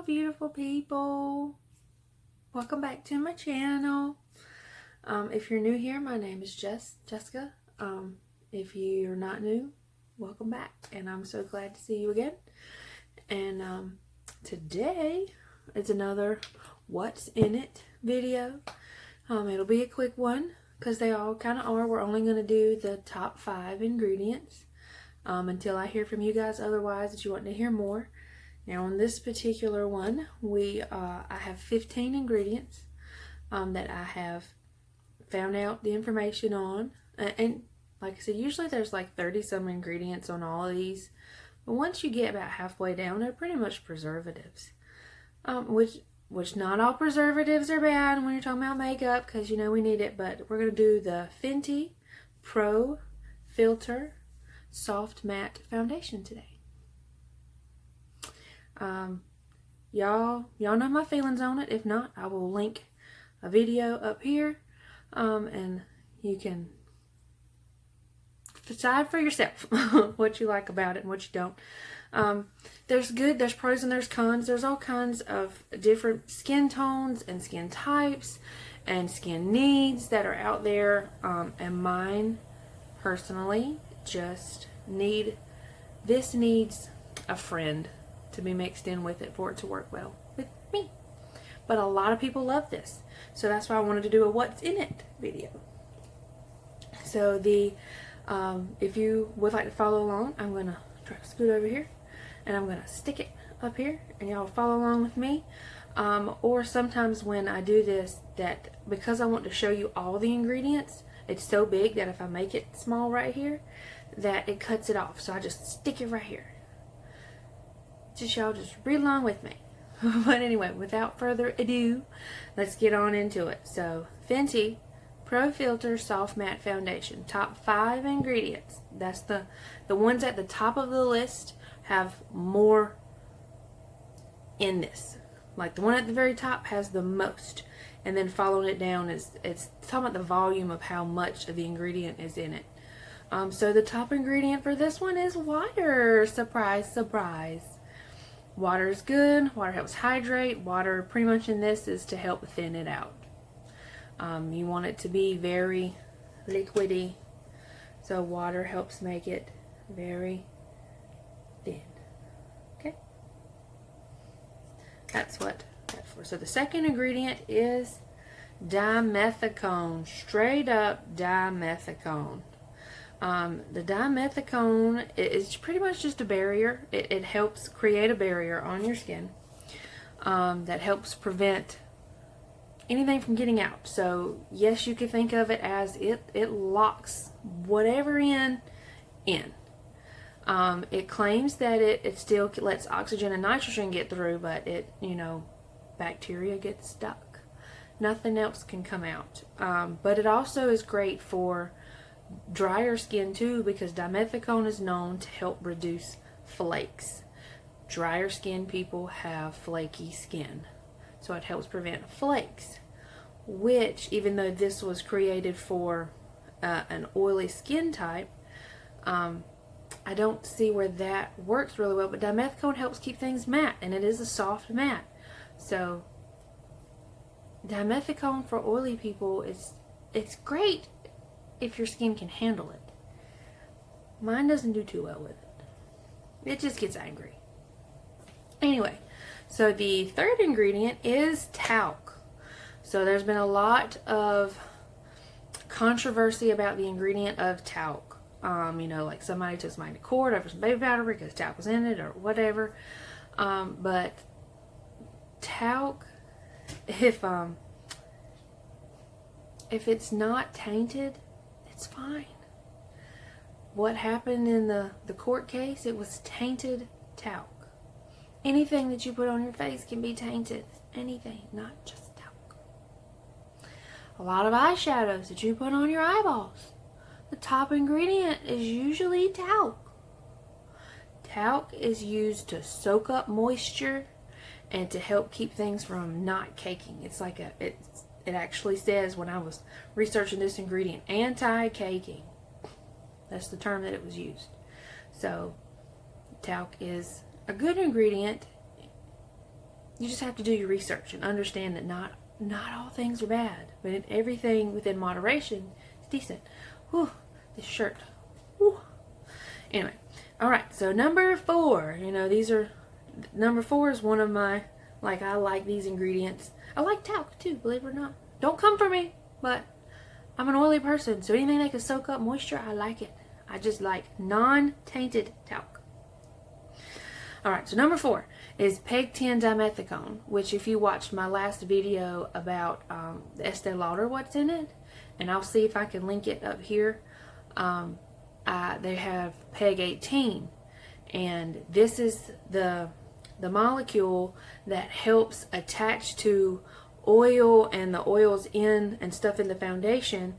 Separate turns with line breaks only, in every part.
Hello beautiful people, welcome back to my channel. If you're new here, my name is Jessica. If you're not new, welcome back, and I'm so glad to see you again. And today it's another what's in it video. It'll be a quick one because they all kind of are. We're only going to do the top 5 ingredients until I hear from you guys otherwise that you want to hear more. Now on this particular one, I have 15 ingredients that I have found out the information on. And like I said, usually there's like 30 some ingredients on all of these. But once you get about halfway down, they're pretty much preservatives. Which not all preservatives are bad when you're talking about makeup, because you know we need it. But we're going to do the Fenty Pro Filt'r Soft Matte Foundation today. Y'all know my feelings on it. If not, I will link a video up here, and you can decide for yourself what you like about it and what you don't. There's pros and there's cons. There's all kinds of different skin tones and skin types and skin needs that are out there, and mine personally just needs a friend to be mixed in with it for it to work well with me. But a lot of people love this, so that's why I wanted to do a what's in it video. So if you would like to follow along, I'm gonna try to scoot over here and I'm gonna stick it up here and y'all follow along with me. Or sometimes when I do this, that because I want to show you all the ingredients, it's so big that if I make it small right here, that it cuts it off, so I just stick it right here. Y'all just read along with me. But anyway, without further ado, let's get on into it. So Fenty Pro Filt'r Soft Matte Foundation, top 5 ingredients. That's the ones at the top of the list have more in this. Like the one at the very top has the most, and then following it down it's talking about the volume of how much of the ingredient is in it. So the top ingredient for this one is water. Surprise, surprise. Water is good. Water helps hydrate. Water pretty much in this is to help thin it out. You want it to be very liquidy, so water helps make it very thin. Okay, that's what that's for. So the second ingredient is dimethicone, straight up dimethicone. The dimethicone is pretty much just a barrier. It helps create a barrier on your skin that helps prevent anything from getting out. So yes, you could think of it as it locks whatever in. It claims that it still lets oxygen and nitrogen get through, but bacteria get stuck. Nothing else can come out. But it also is great for drier skin too, because dimethicone is known to help reduce flakes. Drier skin people have flaky skin, so it helps prevent flakes, which, even though this was created for an oily skin type, I don't see where that works really well. But dimethicone helps keep things matte, and it is a soft matte. So dimethicone for oily people it's great if your skin can handle it. Mine doesn't do too well with it. It just gets angry. Anyway, so the third ingredient is talc. So there's been a lot of controversy about the ingredient of talc. Like somebody took somebody to court over some baby powder because talc was in it or whatever. But talc, if it's not tainted, it's fine. What happened in the court case, it was tainted talc. Anything that you put on your face can be tainted. Anything, not just talc. A lot of eyeshadows that you put on your eyeballs, the top ingredient is usually talc. Talc is used to soak up moisture and to help keep things from not caking. It's like it actually says, when I was researching this ingredient, anti-caking. That's the term that it was used. So talc is a good ingredient you just have to do your research and understand that not all things are bad, but everything within moderation is decent. Whew, this shirt. Whew. Anyway, all right. So number 4, number 4 is one of my, I like these ingredients. I like talc too, believe it or not. Don't come for me, but I'm an oily person, so anything that can soak up moisture, I like it. I just like non-tainted talc. Alright, so number 4 is PEG 10 dimethicone, which if you watched my last video about the Estee Lauder, what's in it, and I'll see if I can link it up here. They have PEG 18, and this is the molecule that helps attach to oil and the oils in and stuff in the foundation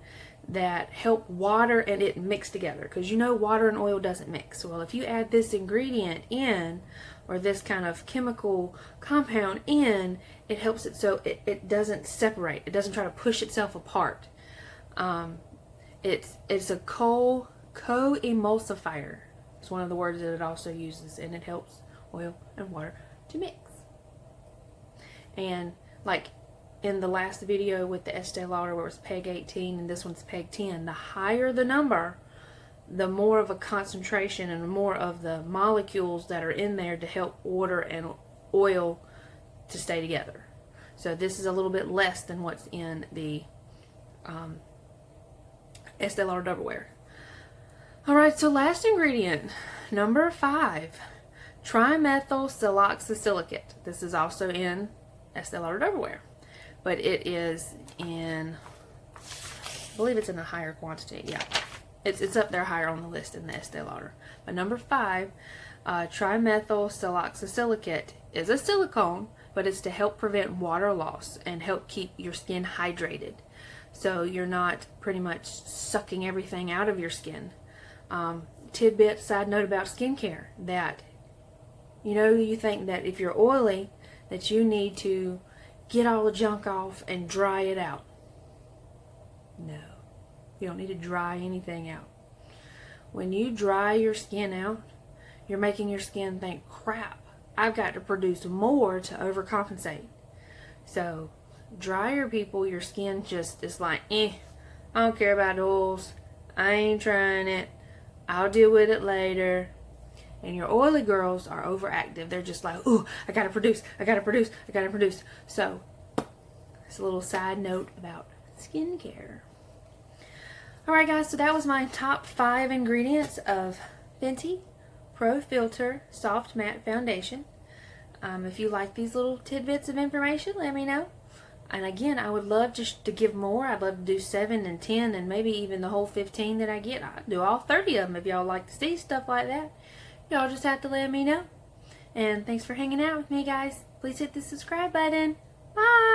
that help water and it mix together, because water and oil doesn't mix. Well, if you add this ingredient in, or this kind of chemical compound in, it helps it so it doesn't separate. It doesn't try to push itself apart. It's a co-emulsifier. It's one of the words that it also uses, and it helps oil and water to mix. And like in the last video with the Estee Lauder where it was PEG 18 and this one's PEG 10, the higher the number, the more of a concentration and more of the molecules that are in there to help water and oil to stay together. So this is a little bit less than what's in the Estee Lauder Double-Wear. Alright, so last ingredient, number 5, Trimethyl Silicasilicate. This is also in Estee Lauder Double-Wear, but it is in, I believe it's in a higher quantity. Yeah, it's up there higher on the list in the Estee Lauder. But number 5, Trimethyl Silicasilicate is a silicone, but it's to help prevent water loss and help keep your skin hydrated, so you're not pretty much sucking everything out of your skin. Tidbit, side note about skincare, that you think that if you're oily that you need to get all the junk off and dry it out. No, you don't need to dry anything out. When you dry your skin out, you're making your skin think, crap, I've got to produce more to overcompensate. So drier people, your skin just is like, I don't care about oils, I ain't trying it, I'll deal with it later. And your oily girls are overactive. They're just like, ooh, I gotta produce. So, it's a little side note about skincare. Alright guys, so that was my top 5 ingredients of Fenty Pro Filt'r Soft Matte Foundation. If you like these little tidbits of information, let me know. And again, I would love to give more. I'd love to do 7 and 10 and maybe even the whole 15 that I get. I'd do all 30 of them if y'all like to see stuff like that. Y'all just have to let me know. And thanks for hanging out with me, guys. Please hit the subscribe button. Bye!